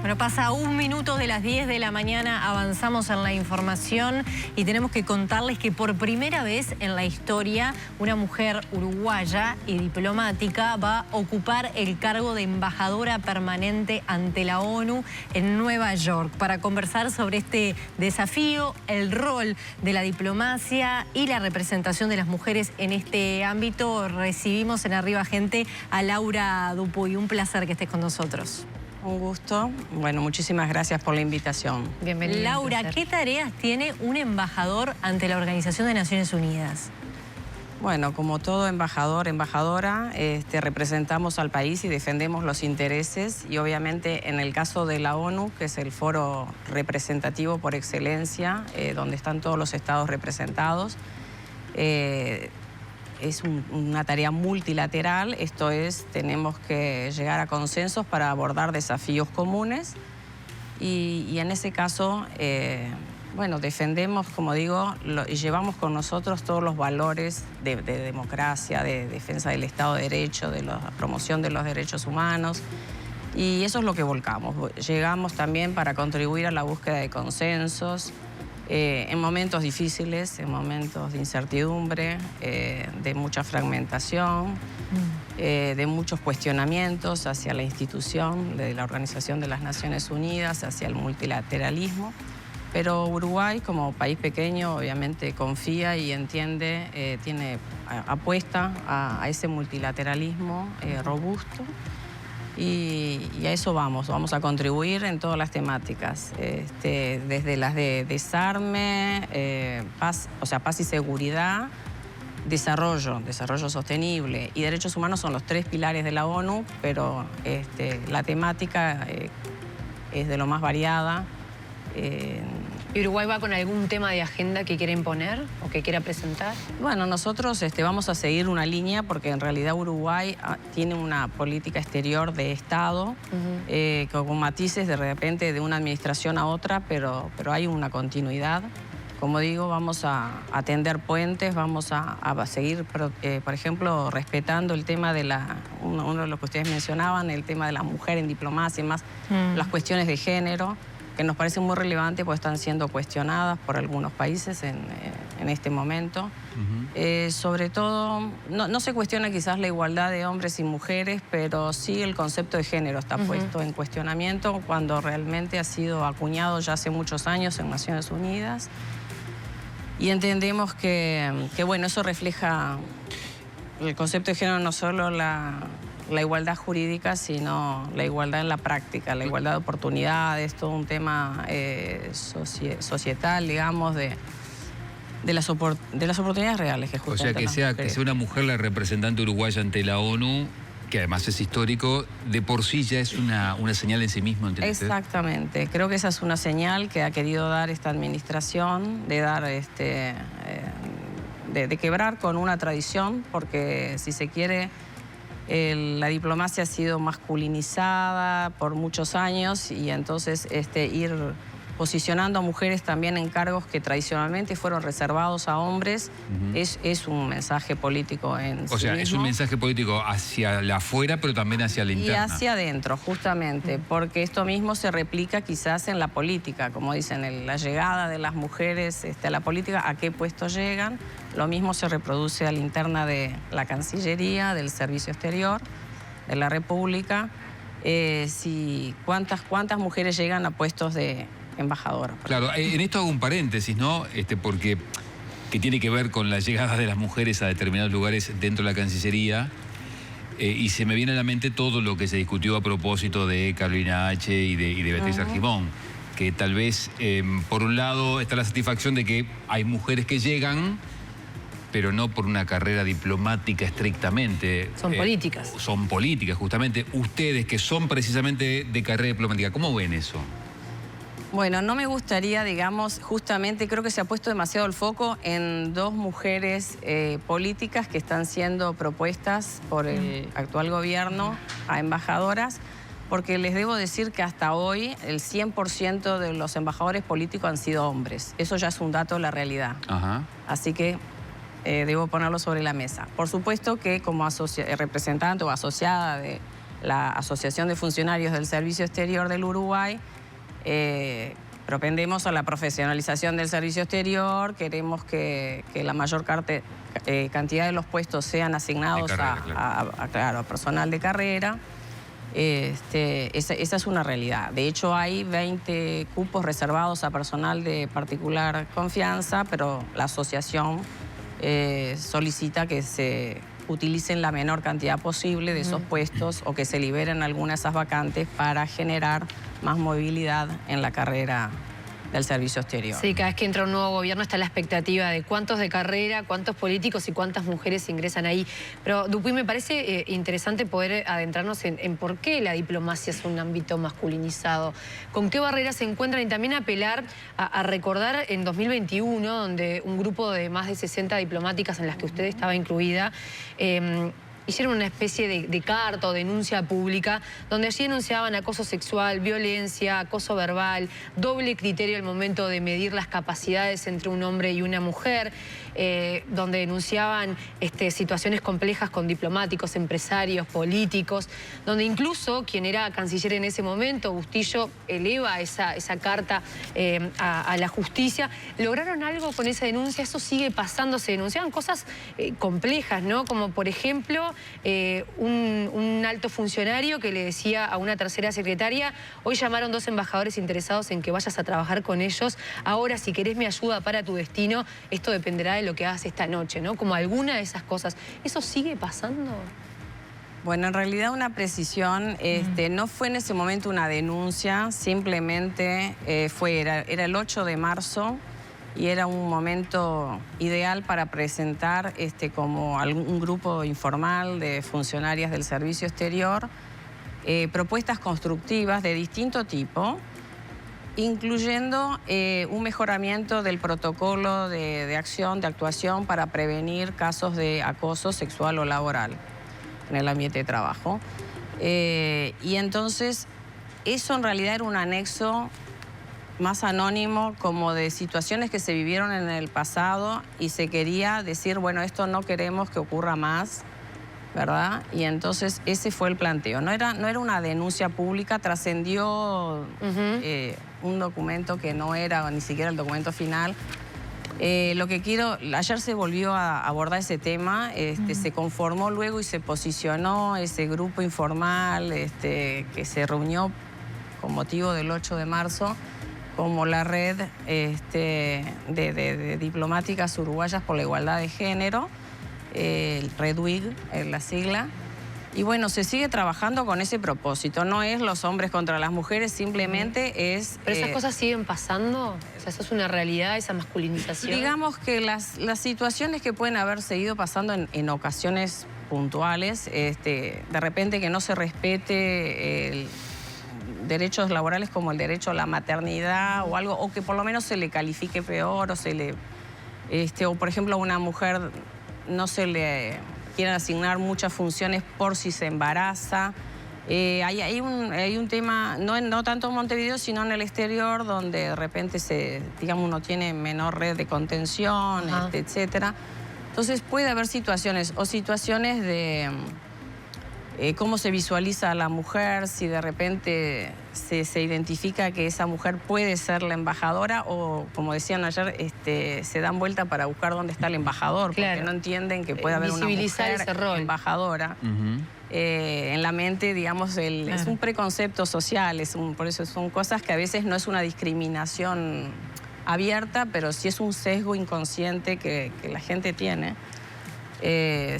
Bueno, pasa 1 minuto de las 10 de la mañana, avanzamos en la información y tenemos que contarles que por primera vez en la historia una mujer uruguaya y diplomática va a ocupar el cargo de embajadora permanente ante la ONU en Nueva York para conversar sobre este desafío, el rol de la diplomacia y la representación de las mujeres en este ámbito. Recibimos en Arriba Gente a Laura Dupuy. Un placer que estés con nosotros. Un gusto. Bueno, muchísimas gracias por la invitación. Bienvenida. Laura, ¿qué tareas tiene un embajador ante la Organización de Naciones Unidas? Bueno, como todo embajador, embajadora, representamos al país y defendemos los intereses y obviamente en el caso de la ONU, que es el foro representativo por excelencia, donde están todos los estados representados, es una tarea multilateral, esto es, tenemos que llegar a consensos para abordar desafíos comunes y en ese caso, bueno, defendemos, como digo, y llevamos con nosotros todos los valores de democracia, de defensa del Estado de Derecho, de la promoción de los derechos humanos y eso es lo que volcamos. Llegamos también para contribuir a la búsqueda de consensos, en momentos difíciles, en momentos de incertidumbre, de mucha fragmentación, de muchos cuestionamientos hacia la institución de la Organización de las Naciones Unidas, hacia el multilateralismo. Pero Uruguay, como país pequeño, obviamente confía y entiende, apuesta a ese multilateralismo robusto. Y a eso vamos a contribuir en todas las temáticas, desde las de desarme, paz y seguridad, desarrollo sostenible y derechos humanos son los 3 pilares de la ONU, pero la temática es de lo más variada. ¿Y Uruguay va con algún tema de agenda que quiera imponer o que quiera presentar? Bueno, nosotros vamos a seguir una línea porque en realidad Uruguay tiene una política exterior de Estado con matices de repente de una administración a otra, pero hay una continuidad. Como digo, vamos a tender puentes, vamos a seguir, por ejemplo, respetando el tema de uno de los que ustedes mencionaban, el tema de la mujer en diplomacia y más, las cuestiones de género, que nos parecen muy relevantes porque están siendo cuestionadas por algunos países en este momento. Sobre todo, no se cuestiona quizás la igualdad de hombres y mujeres, pero sí el concepto de género está puesto en cuestionamiento cuando realmente ha sido acuñado ya hace muchos años en Naciones Unidas. Y entendemos que bueno, eso refleja el concepto de género, no solo la igualdad jurídica, sino la igualdad en la práctica, la igualdad de oportunidades, todo un tema societal, digamos, de las oportunidades reales que O sea, que sea una mujer la representante uruguaya ante la ONU, que además es histórico, de por sí ya es una señal en sí mismo. Exactamente. Creo que esa es una señal que ha querido dar esta administración, de dar de quebrar con una tradición, porque si se quiere, la diplomacia ha sido masculinizada por muchos años y entonces ir posicionando a mujeres también en cargos que tradicionalmente fueron reservados a hombres es un mensaje político en sí mismo. O sea, es un mensaje político hacia la afuera, pero también hacia la interna. Y hacia adentro, justamente, porque esto mismo se replica quizás en la política, como dicen, la llegada de las mujeres a la política, a qué puestos llegan. Lo mismo se reproduce a la interna de la Cancillería, del Servicio Exterior, de la República. ¿Cuántas mujeres llegan a puestos de embajadora? Claro, en esto hago un paréntesis, ¿no? Que tiene que ver con la llegada de las mujeres a determinados lugares dentro de la Cancillería. Y se me viene a la mente todo lo que se discutió a propósito de Carolina H. y de Beatriz Argimón. Que tal vez, por un lado, está la satisfacción de que hay mujeres que llegan, pero no por una carrera diplomática estrictamente. Son políticas. Son políticas, justamente. Ustedes, que son precisamente de carrera diplomática, ¿cómo ven eso? Bueno, no me gustaría, digamos, justamente creo que se ha puesto demasiado el foco en 2 mujeres políticas que están siendo propuestas por el actual gobierno a embajadoras, porque les debo decir que hasta hoy el 100% de los embajadores políticos han sido hombres. Eso ya es un dato de la realidad. Así que debo ponerlo sobre la mesa. Por supuesto que como representante o asociada de la Asociación de Funcionarios del Servicio Exterior del Uruguay, propendemos a la profesionalización del servicio exterior, queremos que la mayor cantidad de los puestos sean asignados a personal de carrera. Esa es una realidad. De hecho, hay 20 cupos reservados a personal de particular confianza, pero la asociación solicita que se utilicen la menor cantidad posible de esos puestos o que se liberen algunas de esas vacantes para generar más movilidad en la carrera del servicio exterior. Sí, cada vez que entra un nuevo gobierno está la expectativa de cuántos de carrera, cuántos políticos y cuántas mujeres ingresan ahí. Pero, Dupuy, me parece interesante poder adentrarnos en por qué la diplomacia es un ámbito masculinizado, con qué barreras se encuentran y también apelar a recordar en 2021, donde un grupo de más de 60 diplomáticas en las que usted estaba incluida, hicieron una especie de carta o denuncia pública donde allí denunciaban acoso sexual, violencia, acoso verbal, doble criterio al momento de medir las capacidades entre un hombre y una mujer, donde denunciaban situaciones complejas con diplomáticos, empresarios, políticos, donde incluso quien era canciller en ese momento, Bustillo, eleva esa carta a la justicia. ¿Lograron algo con esa denuncia? ¿Eso sigue pasando? Se denunciaban cosas complejas, ¿no? Como por ejemplo un alto funcionario que le decía a una tercera secretaria: hoy llamaron 2 embajadores interesados en que vayas a trabajar con ellos, ahora si querés mi ayuda para tu destino, esto dependerá de lo que hagas esta noche, ¿no? Como alguna de esas cosas. ¿Eso sigue pasando? Bueno, en realidad una precisión, no fue en ese momento una denuncia, simplemente era el 8 de marzo y era un momento ideal para presentar como un grupo informal de funcionarias del servicio exterior propuestas constructivas de distinto tipo, incluyendo un mejoramiento del protocolo de acción, de actuación para prevenir casos de acoso sexual o laboral en el ambiente de trabajo. Y entonces eso en realidad era un anexo más anónimo, como de situaciones que se vivieron en el pasado y se quería decir, bueno, esto no queremos que ocurra más, ¿verdad? Y entonces ese fue el planteo. No era una denuncia pública, trascendió un documento que no era ni siquiera el documento final. Ayer se volvió a abordar ese tema, se conformó luego y se posicionó ese grupo informal que se reunió con motivo del 8 de marzo como la red de diplomáticas uruguayas por la igualdad de género, REDWIG, la sigla. Y bueno, se sigue trabajando con ese propósito. No es los hombres contra las mujeres, simplemente es... ¿Pero esas cosas siguen pasando? O sea, ¿eso es una realidad, esa masculinización? Digamos que las situaciones que pueden haber seguido pasando en ocasiones puntuales, de repente que no se respete derechos laborales como el derecho a la maternidad o algo, o que por lo menos se le califique peor, o por ejemplo a una mujer no se le quieren asignar muchas funciones por si se embaraza. Hay un tema, no tanto en Montevideo, sino en el exterior, donde de repente uno tiene menor red de contención, etcétera. Entonces puede haber situaciones de cómo se visualiza a la mujer, si de repente se identifica que esa mujer puede ser la embajadora o, como decían ayer, se dan vuelta para buscar dónde está el embajador, porque no entienden que puede haber una mujer ese rol. embajadora. En la mente, digamos, es un preconcepto social, por eso son cosas que a veces no es una discriminación abierta, pero sí es un sesgo inconsciente que la gente tiene.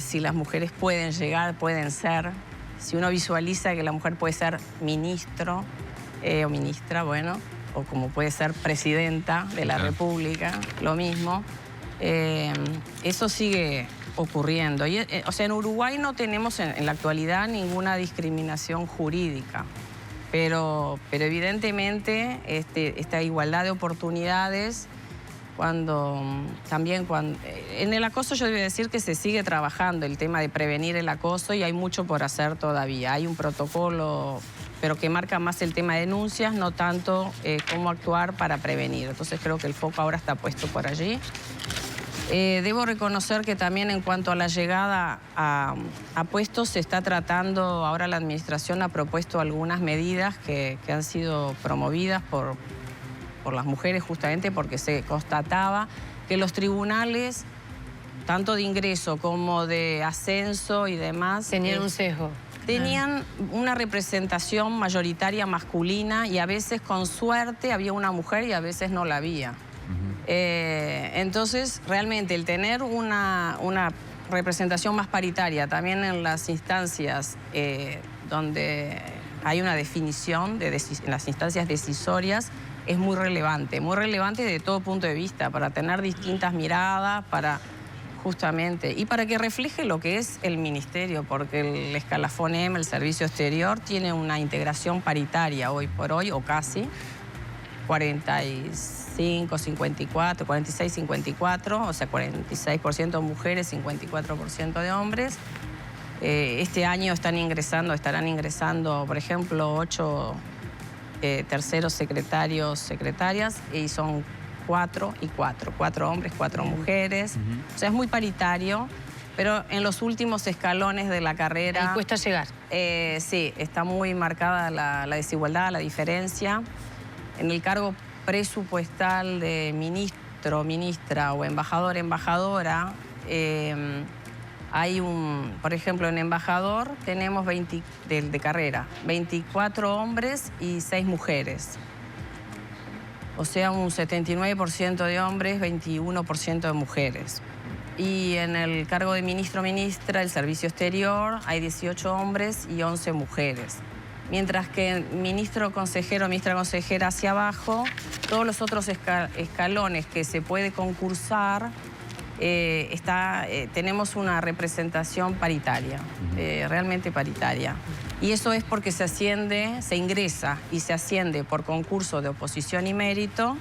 Si las mujeres pueden llegar, pueden ser. Si uno visualiza que la mujer puede ser ministro o ministra, bueno, o como puede ser presidenta de la República, lo mismo. Eso sigue ocurriendo. O sea, en Uruguay no tenemos en la actualidad ninguna discriminación jurídica, pero evidentemente esta igualdad de oportunidades. En el acoso yo debo decir que se sigue trabajando el tema de prevenir el acoso y hay mucho por hacer todavía. Hay un protocolo, pero que marca más el tema de denuncias, no tanto cómo actuar para prevenir. Entonces creo que el foco ahora está puesto por allí. Debo reconocer que también en cuanto a la llegada a puestos se está tratando, ahora la administración ha propuesto algunas medidas que han sido promovidas por las mujeres justamente porque se constataba que los tribunales, tanto de ingreso como de ascenso y demás... Tenían un sesgo. Tenían una representación mayoritaria masculina y a veces con suerte había una mujer y a veces no la había. Entonces, realmente el tener una representación más paritaria también en las instancias donde hay una definición, en las instancias decisorias, es muy relevante de todo punto de vista, para tener distintas miradas, para justamente, y para que refleje lo que es el ministerio, porque el escalafón M, el servicio exterior, tiene una integración paritaria hoy por hoy, o casi, 45-54, 46-54, o sea, 46% mujeres, 54% de hombres. Este año estarán ingresando, por ejemplo, 8 terceros secretarios, secretarias, y son 4 y 4, 4 hombres, 4 mujeres. O sea, es muy paritario, pero en los últimos escalones de la carrera... Ahí cuesta llegar. Sí, está muy marcada la desigualdad, la diferencia. En el cargo presupuestal de ministro, ministra o embajador, embajadora, hay por ejemplo, en embajador tenemos de carrera, 24 hombres y 6 mujeres. O sea, un 79% de hombres, 21% de mujeres. Y en el cargo de ministro, ministra, el servicio exterior, hay 18 hombres y 11 mujeres. Mientras que ministro, consejero, ministra, consejera hacia abajo, todos los otros escalones que se puede concursar, tenemos una representación paritaria, realmente paritaria. Y eso es porque se ingresa y se asciende por concurso de oposición y mérito,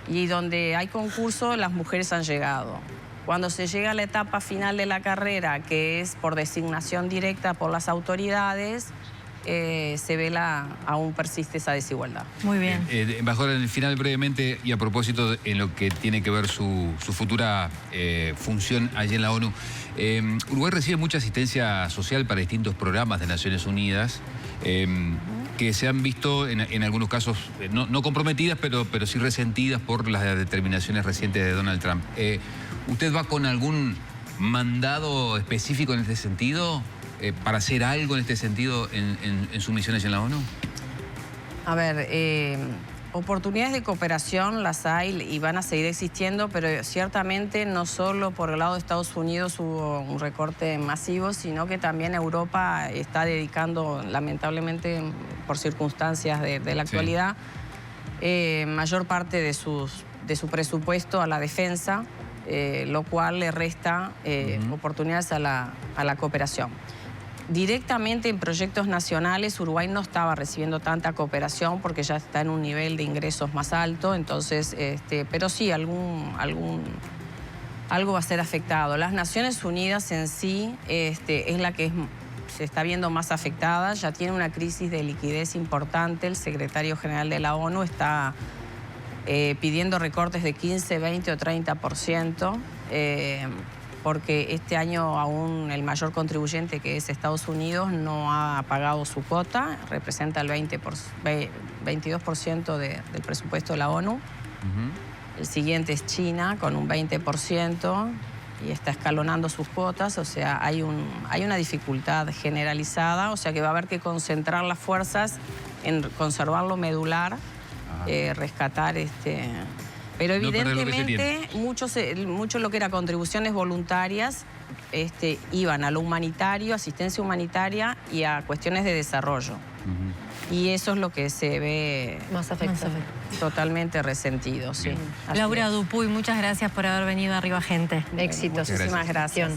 y donde hay concurso las mujeres han llegado. Cuando se llega a la etapa final de la carrera, que es por designación directa por las autoridades, aún persiste esa desigualdad. Muy bien. Embajadora, en el final, brevemente, y a propósito en lo que tiene que ver su futura función allí en la ONU, Uruguay recibe mucha asistencia social para distintos programas de Naciones Unidas, que se han visto en algunos casos no comprometidas, pero sí resentidas por las determinaciones recientes de Donald Trump. ¿Usted va con algún mandado específico en este sentido? ¿Para hacer algo en este sentido en sus misiones en la ONU? A ver, oportunidades de cooperación las hay y van a seguir existiendo, pero ciertamente no solo por el lado de Estados Unidos hubo un recorte masivo, sino que también Europa está dedicando, lamentablemente, por circunstancias de la actualidad, mayor parte de su presupuesto a la defensa, lo cual le resta oportunidades a la cooperación. Directamente en proyectos nacionales, Uruguay no estaba recibiendo tanta cooperación porque ya está en un nivel de ingresos más alto, entonces, pero sí, algo va a ser afectado. Las Naciones Unidas en sí es la que se está viendo más afectada, ya tiene una crisis de liquidez importante. El secretario general de la ONU está pidiendo recortes de 15, 20 o 30%, porque este año aún el mayor contribuyente, que es Estados Unidos, no ha pagado su cuota, representa el 22% del presupuesto de la ONU. El siguiente es China, con un 20%, y está escalonando sus cuotas, o sea, hay una dificultad generalizada, o sea que va a haber que concentrar las fuerzas en conservar lo medular, rescatar Pero evidentemente mucho lo que era contribuciones voluntarias iban a lo humanitario, asistencia humanitaria y a cuestiones de desarrollo. Y eso es lo que se ve más afectado. Totalmente resentido, sí. Laura Dupuy, muchas gracias por haber venido a Arriba Gente. Éxitos. Muchísimas gracias.